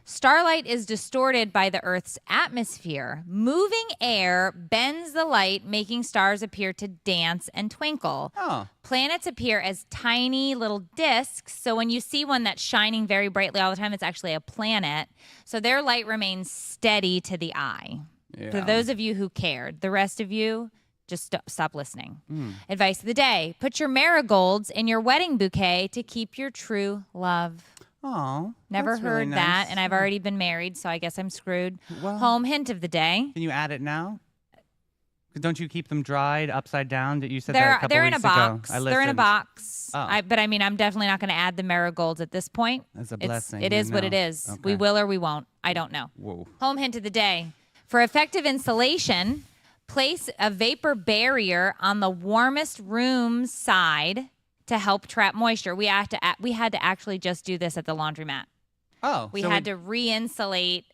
Starlight is distorted by the Earth's atmosphere. Moving air bends the light, making stars appear to dance and twinkle. Oh. Planets appear as tiny little disks. So when you see one that's shining very brightly all the time, it's actually a planet. So their light remains steady to the eye. Yeah. For those of you who cared, the rest of you, just stop listening. Advice of the day. Put your marigolds in your wedding bouquet to keep your true love. Oh. Never that's really heard nice. that, and I've already been married, so I guess I'm screwed. Well- Home hint of the day. Can you add it now? Don't you keep them dried upside down? You said that a couple They're in a weeks ago. box. I They're in a listened. box. Oh. But I mean, I'm definitely not going to add the marigolds at this point. That's a It's- blessing. It I is what know. it is. Okay. We will or we won't. I don't know. Whoa. Home hint of the day. For effective insulation, place a vapor barrier on the warmest room's side to help trap moisture. We had to actually just do this at the laundromat. Oh. We so had to re-insulate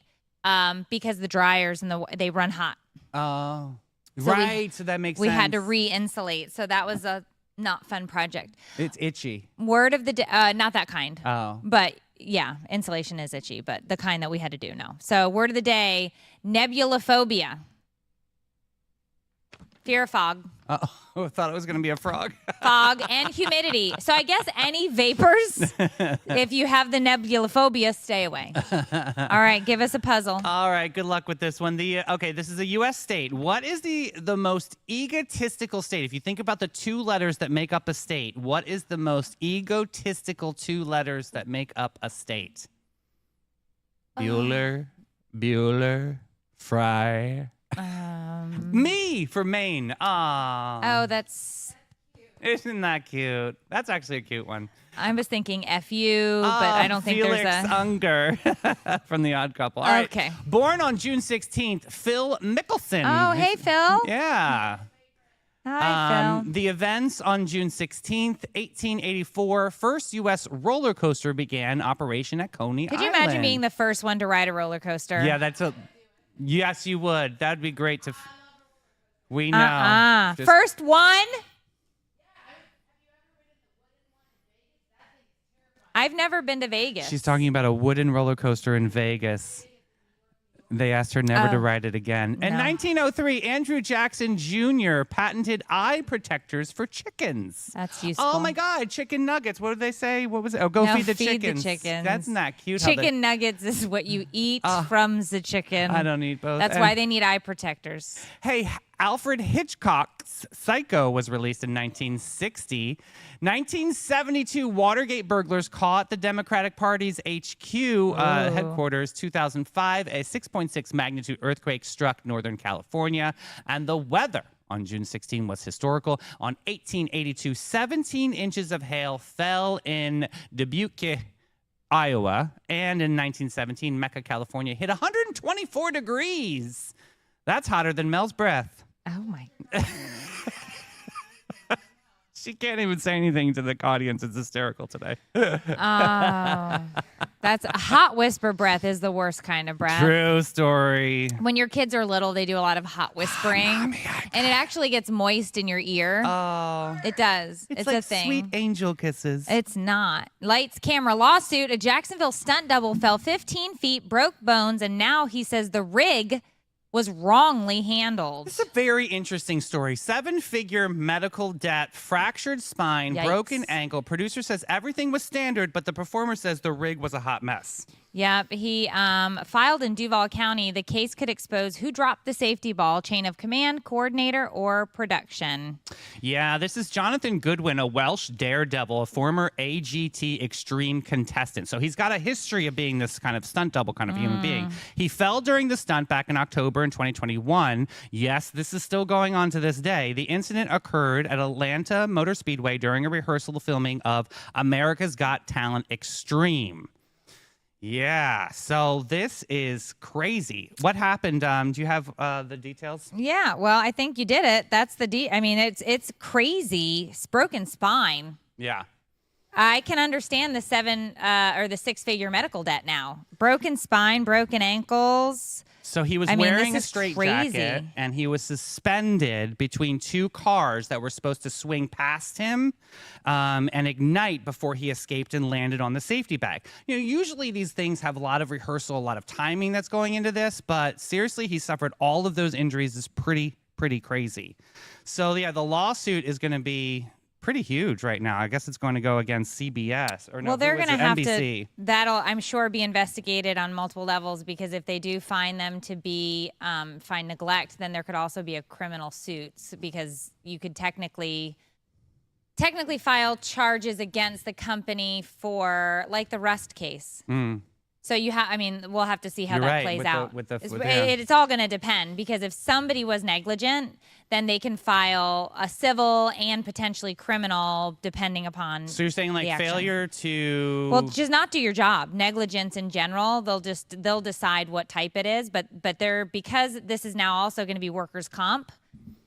because the dryers and they run hot. Oh. So Right. So that makes We sense. had to re-insulate. So that was a not fun project. It's itchy. Word of the day, not that kind. Oh. But yeah, insulation is itchy, but the kind that we had to do, no. So word of the day, nebulophobia. Fear of fog. Oh, I thought it was going to be a frog. Fog and humidity. So I guess any vapors, if you have the nebulophobia, stay away. All right, give us a puzzle. All right, good luck with this one. Okay, this is a U.S. state. What is the most egotistical state? If you think about the two letters that make up a state, what is the most egotistical two letters that make up a state? Bueller, Fry. Me for Maine. Oh, that's... Isn't that cute? That's actually a cute one. I was thinking FU, but I don't think Felix there's a... Unger from The Odd Couple. All right. Okay. Born on June 16th, Phil Mickelson. Oh, hey, Phil. Yeah. Hi, Phil. The events on June 16th, 1884, first U.S. roller coaster began operation at Coney Could Island. you imagine being the first one to ride a roller coaster? Yeah, yes, you would. That'd be great to... We know. Just- First one? I've never been to Vegas. She's talking about a wooden roller coaster in Vegas. They asked her never to ride it again. In No. 1903, Andrew Jackson Jr. patented eye protectors for chickens. That's useful. Oh my God, chicken nuggets. What did they say? What was it? Oh, go No, feed the feed the chickens. chickens. That's not cute. how Chicken nuggets is what you eat from the chicken. I don't eat both. That's why they need eye protectors. Hey, Alfred Hitchcock's Psycho was released in 1960. 1972, Watergate burglars caught the Democratic Party's HQ headquarters. 2005, a 6.6 magnitude earthquake struck Northern California. And the weather on June 16 was historical. On 1882, 17 inches of hail fell in Dubuque, Iowa. And in 1917, Mecca, California hit 124 degrees. That's hotter than Mel's breath. Oh my. She can't even say anything to the audience. It's hysterical today. That's a hot whisper breath is the worst kind of breath. True story. When your kids are little, they do a lot of hot whispering, and it actually gets moist in your ear. Oh, It does. It's like a thing. sweet angel kisses. It's not. Lights, camera, lawsuit. A Jacksonville stunt double fell 15 feet, broke bones, and now he says the rig was wrongly handled. This is a very interesting story. 7-figure medical debt, fractured spine, Yikes. broken ankle. Producer says everything was standard, but the performer says the rig was a hot mess. Yep, he filed in Duval County. The case could expose who dropped the safety ball, chain of command, coordinator, or production. Yeah, this is Jonathan Goodwin, a Welsh daredevil, a former AGT Extreme contestant. So he's got a history of being this kind of stunt double kind of human being. He fell during the stunt back in October in 2021. Yes, this is still going on to this day. The incident occurred at Atlanta Motor Speedway during a rehearsal filming of America's Got Talent Extreme. Yeah, so this is crazy. What happened? Do you have the details? Yeah, well, I think you did it. That's the I mean, it's crazy. It's broken spine. Yeah. I can understand the 6-figure medical debt now. Broken spine, broken ankles. So he was I mean, wearing a this is straitjacket, crazy. and he was suspended between two cars that were supposed to swing past him and ignite before he escaped and landed on the safety bag. You know, usually these things have a lot of rehearsal, a lot of timing that's going into this, but seriously, he suffered all of those injuries. Is pretty crazy. So yeah, the lawsuit is going to be pretty huge right now. I guess it's going to go against CBS or no, Well, they're going going to have NBC. to. That'll, I'm sure, be investigated on multiple levels, because if they do find them to be find neglect, then there could also be a criminal suit, because you could technically file charges against the company for, like, the Rust case. So you have, I mean, we'll have to see how You're that right, plays out. yeah. It's all going to depend, because if somebody was negligent, then they can file a civil and potentially criminal, depending upon. So you're saying like the action. failure to Well, just not do your job. Negligence in general, they'll decide what type it is, but because this is now also going to be workers' comp,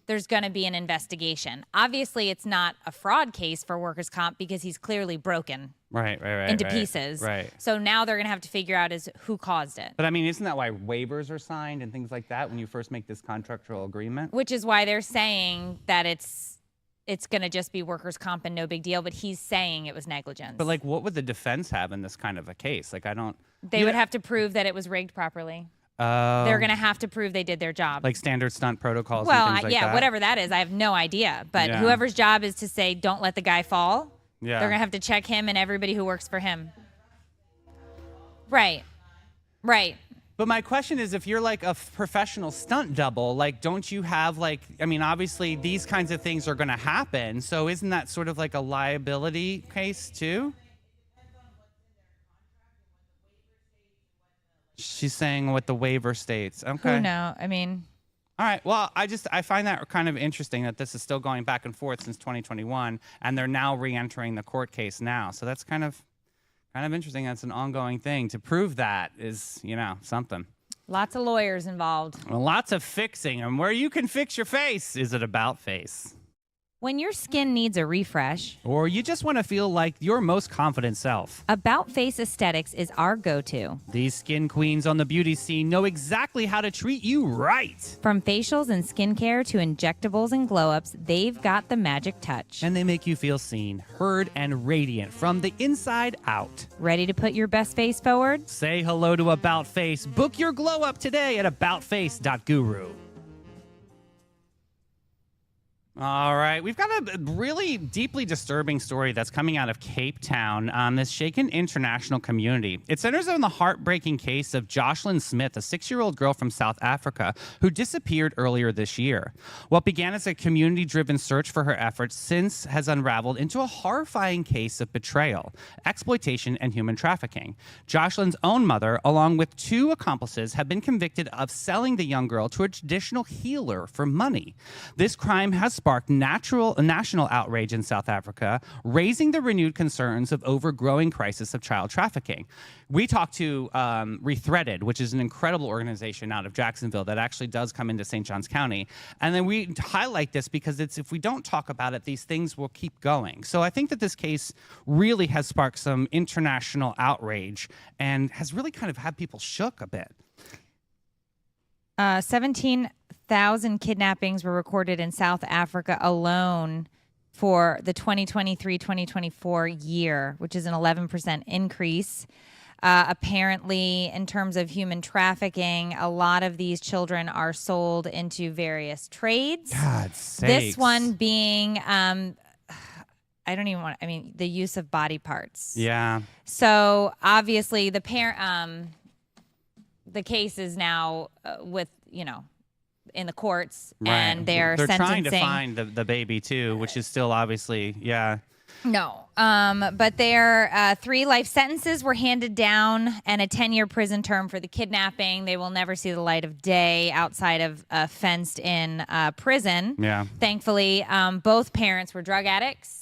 there's going to be an investigation. Obviously, it's not a fraud case for workers' comp, because he's clearly broken right into pieces. Right. So now they're going to have to figure out is who caused it. But I mean, isn't that why waivers are signed and things like that when you first make this contractual agreement? Which is why they're saying that it's going to just be workers' comp and no big deal. But he's saying it was negligence. But like, what would the defense have in this kind of a case? Like, I don't. They would have to prove that it was rigged properly. They're going to have to prove they did their job. Like standard stunt protocols. Well, and things like yeah, that? whatever that is, I have no idea. But Yeah. whoever's job is to say, don't let the guy fall, Yeah. they're going to have to check him and everybody who works for him. Right. But my question is, if you're like a professional stunt double, like, don't you have like, I mean, obviously these kinds of things are going to happen. So isn't that sort of like a liability case too? She's saying what the waiver states. Okay. Who knows? I mean, All right. Well, I find that kind of interesting that this is still going back and forth since 2021, and they're now re-entering the court case now. So that's kind of interesting. That's an ongoing thing. To prove that is, something. lots of lawyers involved. Well, lots of fixing, and where you can fix your face. Is it about face? When your skin needs a refresh, Or you just want to feel like your most confident self. About Face Aesthetics is our go-to. These skin queens on the beauty scene know exactly how to treat you right. From facials and skincare to injectables and glow-ups, they've got the magic touch. And they make you feel seen, heard, and radiant from the inside out. Ready to put your best face forward? Say hello to About Face. Book your glow up today at aboutface.guru. All right, we've got a really deeply disturbing story that's coming out of Cape Town, this shaken international community. It centers on the heartbreaking case of Jocelyn Smith, a 6-year-old girl from South Africa who disappeared earlier this year. What began as a community-driven search for her efforts since has unraveled into a horrifying case of betrayal, exploitation, and human trafficking. Jocelyn's own mother, along with 2 accomplices, have been convicted of selling the young girl to a traditional healer for money. This crime has sparked national outrage in South Africa, raising the renewed concerns of overgrowing crisis of child trafficking. We talked to Rethreaded, which is an incredible organization out of Jacksonville that actually does come into St. Johns County. And then we highlight this because if we don't talk about it, these things will keep going. So I think that this case really has sparked some international outrage and has really kind of had people shook a bit. 17,000 kidnappings were recorded in South Africa alone for the 2023-2024 year, which is an 11% increase. Apparently, in terms of human trafficking, a lot of these children are sold into various trades. God sakes. This one being, the use of body parts. Yeah. So obviously the case is now in the courts, Right. and they're trying sentencing. to find the baby too, which is still obviously, yeah. No, but their 3 life sentences were handed down and a 10-year prison term for the kidnapping. They will never see the light of day outside of a fenced-in prison. Yeah. Thankfully, both parents were drug addicts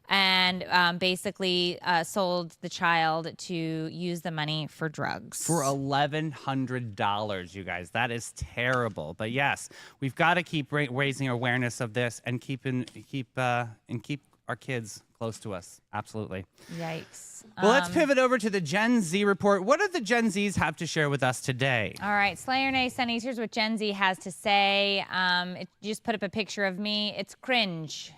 and basically sold the child to use the money for drugs. For $1,100, you guys. That is terrible. But yes, we've got to keep raising awareness of this and keep our kids close to us. Absolutely. Yikes. Well, let's pivot over to the Gen Z report. What do the Gen Zs have to share with us today? All right, Slayer Nay Sunnies, here's what Gen Z has to say. It just put up a picture of me. It's cringe.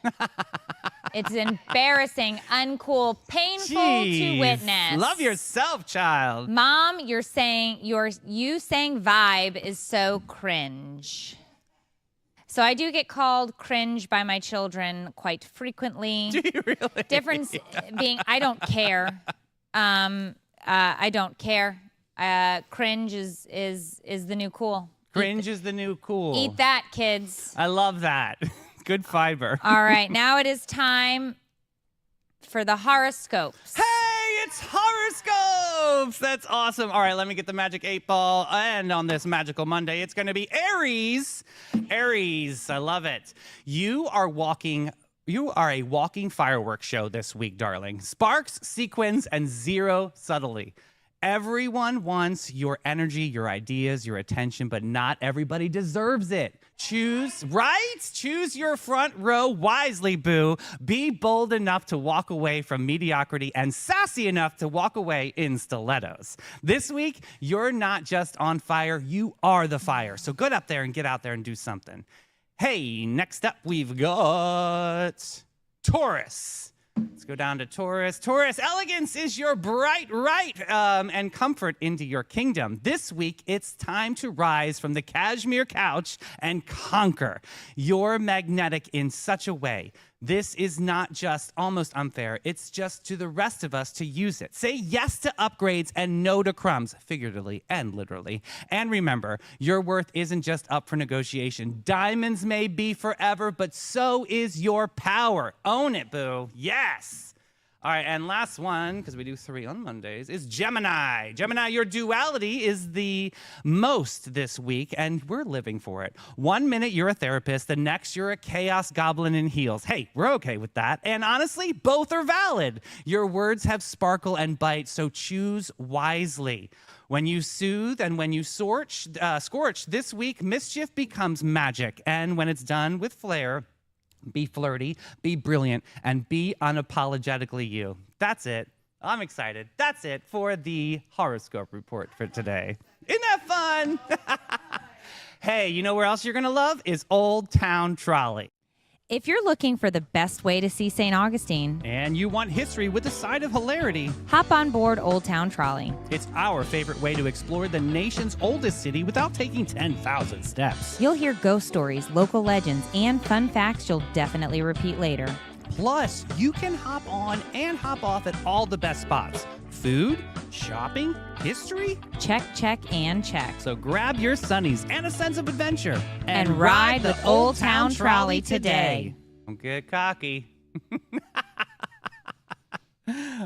It's embarrassing, uncool, painful Jeez. to witness. Love yourself, child. Mom, you saying vibe is so cringe. So I do get called cringe by my children quite frequently. Do you really? Difference being I don't care. I don't care. Cringe is the new cool. Cringe is the new cool. Eat that, kids. I love that. Good fiber. All right, now it is time for the horoscopes. Hey, it's horoscopes. That's awesome. All right, let me get the magic 8-ball. And on this magical Monday, it's going to be Aries. Aries, I love it. You are a walking fireworks show this week, darling. Sparks, sequins, and zero subtlety. Everyone wants your energy, your ideas, your attention, but not everybody deserves it. Choose your front row wisely, boo. Be bold enough to walk away from mediocrity and sassy enough to walk away in stilettos. This week, you're not just on fire, you are the fire. So get up there and get out there and do something. Hey, next up, we've got Taurus. Let's go down to Taurus. Taurus, elegance is your bright right and comfort into your kingdom. This week, it's time to rise from the cashmere couch and conquer. You're magnetic in such a way. This is not just almost unfair. It's just to the rest of us to use it. Say yes to upgrades and no to crumbs, figuratively and literally. And remember, your worth isn't just up for negotiation. Diamonds may be forever, but so is your power. Own it, boo. Yes. All right, and last one, because we do 3 on Mondays, is Gemini. Gemini, your duality is the most this week, and we're living for it. 1 minute, you're a therapist. The next, you're a chaos goblin in heels. Hey, we're okay with that. And honestly, both are valid. Your words have sparkle and bite, so choose wisely. When you soothe and when you scorch, this week, mischief becomes magic. And when it's done with flair, Be flirty, be brilliant, and be unapologetically you. That's it. I'm excited. That's it for the horoscope report for today. Isn't that fun? Hey, you know where else you're going to love? Is Old Town Trolley. If you're looking for the best way to see St. Augustine, And you want history with a side of hilarity, hop on board Old Town Trolley. it's our favorite way to explore the nation's oldest city without taking 10,000 steps. You'll hear ghost stories, local legends, and fun facts you'll definitely repeat later. Plus, you can hop on and hop off at all the best spots. Food, shopping, history. Check, check, and check. So grab your Sunnies and a sense of adventure And ride with Old Town Trolley today. Don't get cocky.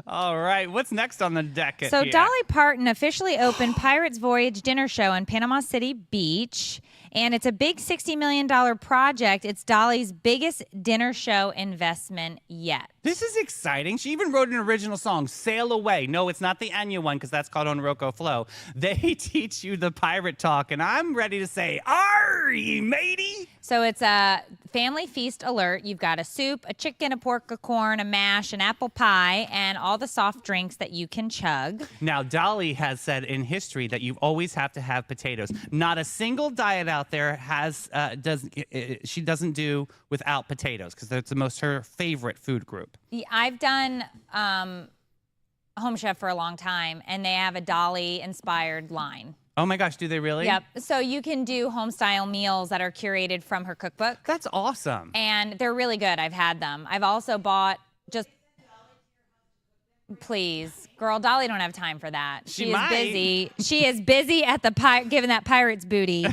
All right, what's next on the deck? So here? Dolly Parton officially opened Pirates Voyage dinner show in Panama City Beach. And it's a big $60 million project. It's Dolly's biggest dinner show investment yet. This is exciting. She even wrote an original song, Sail Away. No, it's not the Enya one because that's called On Rocco Flow. They teach you the pirate talk, and I'm ready to say, "Arr-ye, matey!" So it's a family feast alert. You've got a soup, a chicken, a pork, a corn, a mash, an apple pie, and all the soft drinks that you can chug. Now, Dolly has said in history that you always have to have potatoes. Not a single diet out there she doesn't do without potatoes because that's her favorite food group. Yeah, I've done Home Chef for a long time, and they have a Dolly-inspired line. Oh my gosh, do they really? Yep. So you can do home-style meals that are curated from her cookbook. That's awesome. And they're really good. I've had them. I've also bought just... Please. Girl, Dolly don't have time for that. She is might. busy. She is busy at the giving that pirate's booty.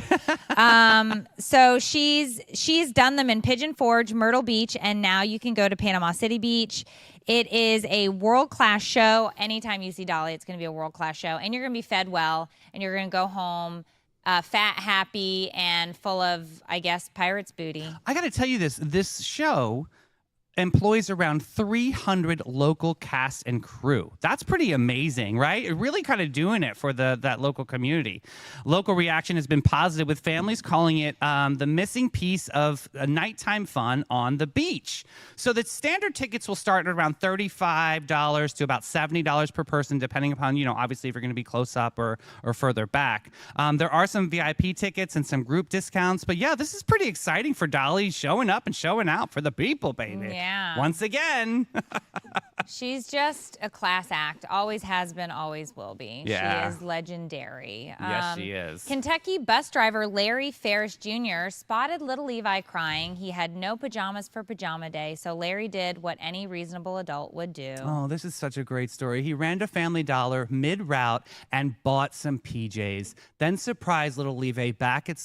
So she's done them in Pigeon Forge, Myrtle Beach, and now you can go to Panama City Beach. It is a world-class show. Anytime you see Dolly, it's going to be a world-class show. And you're going to be fed well, and you're going to go home fat, happy, and full of, I guess, pirate's booty. I got to tell you this show employs around 300 local cast and crew. That's pretty amazing, right? Really kind of doing it for that local community. Local reaction has been positive, with families calling it the missing piece of a nighttime fun on the beach. So the standard tickets will start at around $35 to about $70 per person, depending upon, obviously if you're going to be close up or further back. There are some VIP tickets and some group discounts, but yeah, this is pretty exciting for Dolly, showing up and showing out for the people, baby. Yeah. Once again. She's just a class act. Always has been, always will be. Yeah. She is legendary. Yes, she is. Kentucky bus driver Larry Ferris Jr. spotted little Levi crying. He had no pajamas for pajama day, so Larry did what any reasonable adult would do. Oh, this is such a great story. He ran to Family Dollar mid-route and bought some PJs, then surprised little Levi back at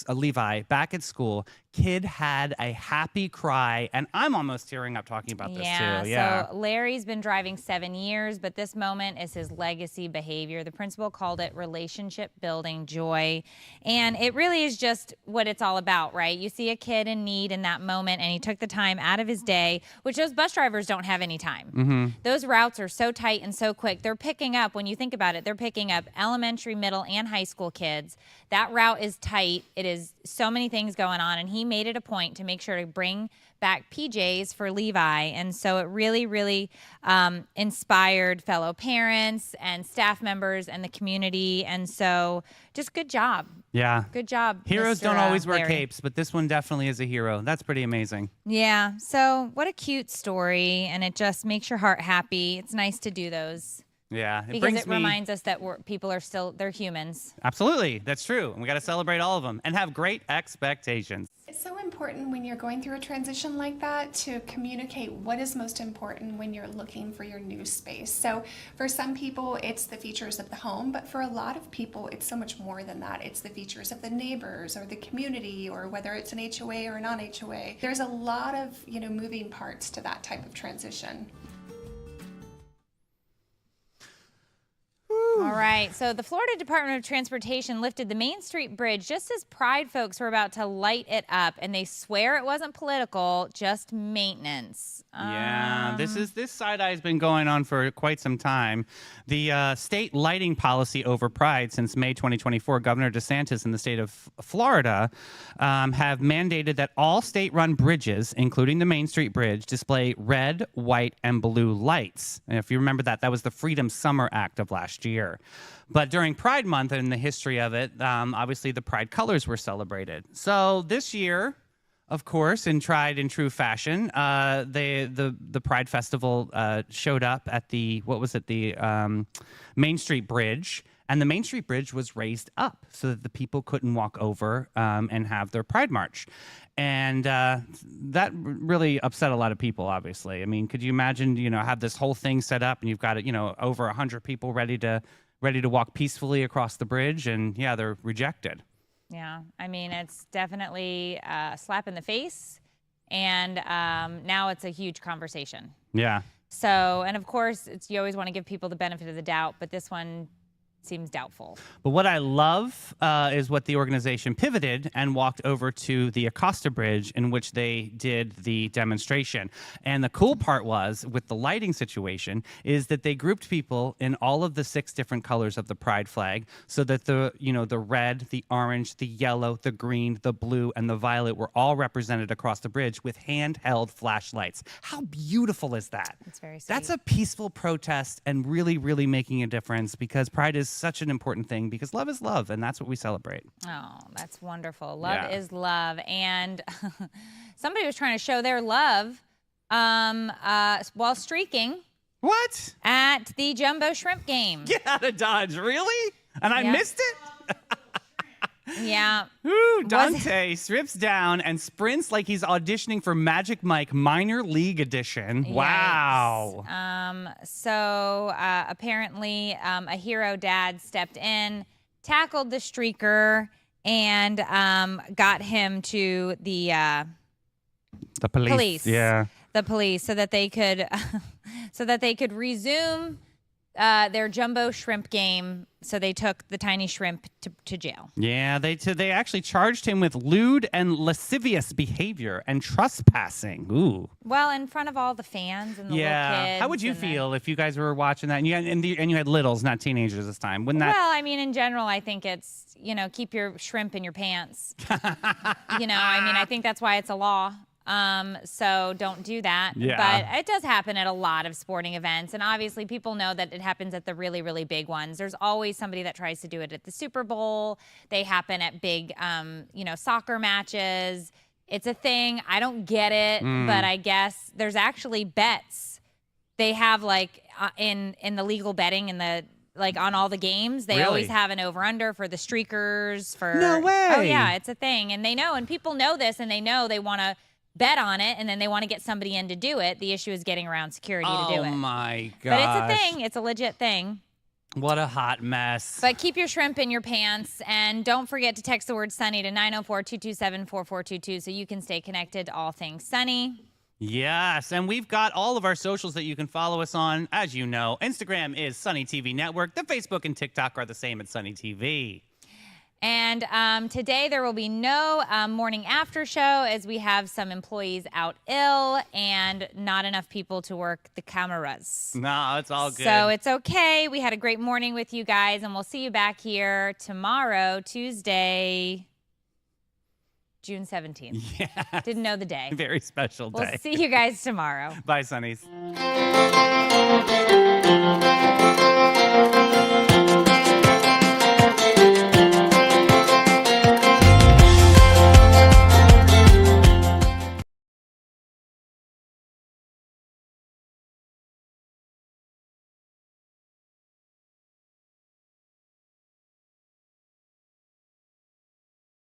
school. Kid had a happy cry, and I'm almost tearing up talking about this too. Yeah. So Larry's been driving 7 years, but this moment is his legacy behavior. The principal called it relationship building joy, and it really is just what it's all about, right? You see a kid in need in that moment, and he took the time out of his day, which those bus drivers don't have any time. Mm-hmm. Those routes are so tight and so quick. They're picking up, when you think about it, they're picking up elementary, middle, and high school kids. That route is tight. It is so many things going on, and he made it a point to make sure to bring back PJs for Levi. And so it really, really inspired fellow parents and staff members and the community. And so just good job. Yeah. Good job. Heroes Mr. don't always wear Larry. capes, but this one definitely is a hero. That's pretty amazing. Yeah. So what a cute story. And it just makes your heart happy. It's nice to do those. Yeah. Because it reminds us that people are they're humans. Absolutely. That's true. And we got to celebrate all of them and have great expectations. It's so important when you're going through a transition like that to communicate what is most important when you're looking for your new space. So for some people, it's the features of the home, but for a lot of people, it's so much more than that. It's the features of the neighbors or the community, or whether it's an HOA or a non-HOA. There's a lot of, moving parts to that type of transition. All right. right. So the Florida Department of Transportation lifted the Main Street Bridge just as Pride folks were about to light it up, and they swear it wasn't political, just maintenance. Yeah, this side-eye has been going on for quite some time. The state lighting policy over Pride since May 2024, Governor DeSantis in the state of Florida have mandated that all state-run bridges, including the Main Street Bridge, display red, white, and blue lights. And if you remember that was the Freedom Summer Act of last year. But during Pride Month and the history of it, obviously the Pride colors were celebrated. So this year, of course, in tried and true fashion, the Pride Festival showed up at the Main Street Bridge, and the Main Street Bridge was raised up so that the people couldn't walk over and have their Pride March. And that really upset a lot of people, obviously. I mean, could you imagine, have this whole thing set up and you've got, over 100 people ready to walk peacefully across the bridge, and yeah, they're rejected. Yeah, I mean, it's definitely a slap in the face, and now it's a huge conversation. Yeah. So, and of course, you always want to give people the benefit of the doubt, but this one seems doubtful. But what I love is what the organization pivoted and walked over to the Acosta Bridge, in which they did the demonstration. And the cool part was, with the lighting situation, is that they grouped people in all of the 6 different colors of the Pride flag, so that the red, the orange, the yellow, the green, the blue, and the violet were all represented across the bridge with handheld flashlights. How beautiful is that? That's very sweet. That's a peaceful protest and really, really making a difference, because Pride is such an important thing, because love is love, and that's what we celebrate. Oh, that's wonderful. Love is love. And somebody was trying to show their love while streaking. What? At the Jumbo Shrimp game. Get out of Dodge, really? And I missed it? Yeah. Ooh, Dante strips down and sprints like he's auditioning for Magic Mike Minor League Edition. Yikes. Wow. So apparently a hero dad stepped in, tackled the streaker, and got him to the police. Yeah. The police, so that they could resume their Jumbo Shrimp game. So they took the tiny shrimp to jail. Yeah, they actually charged him with lewd and lascivious behavior and trespassing. Ooh. Well, in front of all the fans and the little kids. How would you feel if you guys were watching that and you had littles, not teenagers this time? Wouldn't that? Well, I mean, in general, I think it's, keep your shrimp in your pants. I mean, I think that's why it's a law. So don't do that. Yeah. But it does happen at a lot of sporting events. And obviously people know that it happens at the really, really big ones. There's always somebody that tries to do it at the Super Bowl. They happen at big, soccer matches. It's a thing. I don't get it, but I guess there's actually bets. They have in the legal betting in the on all the games, they always have an over-under for the streakers. No way. Oh yeah, it's a thing. And they know, and people know this, and they know they want to bet on it, and then they want to get somebody in to do it. The issue is getting around security to do it. Oh my gosh. But it's a thing. It's a legit thing. What a hot mess. But keep your shrimp in your pants, and don't forget to text the word Sunny to 904-227-4422 so you can stay connected to all things Sunny. Yes, and we've got all of our socials that you can follow us on. As you know, Instagram is Sunny TV Network. The Facebook and TikTok are the same at Sunny TV. And today there will be no morning after show, as we have some employees out ill and not enough people to work the cameras. No, it's all good. So it's okay. We had a great morning with you guys, and we'll see you back here tomorrow, Tuesday, June 17th. Yeah. Didn't know the day. Very special day. We'll see you guys tomorrow. Bye, Sunnies.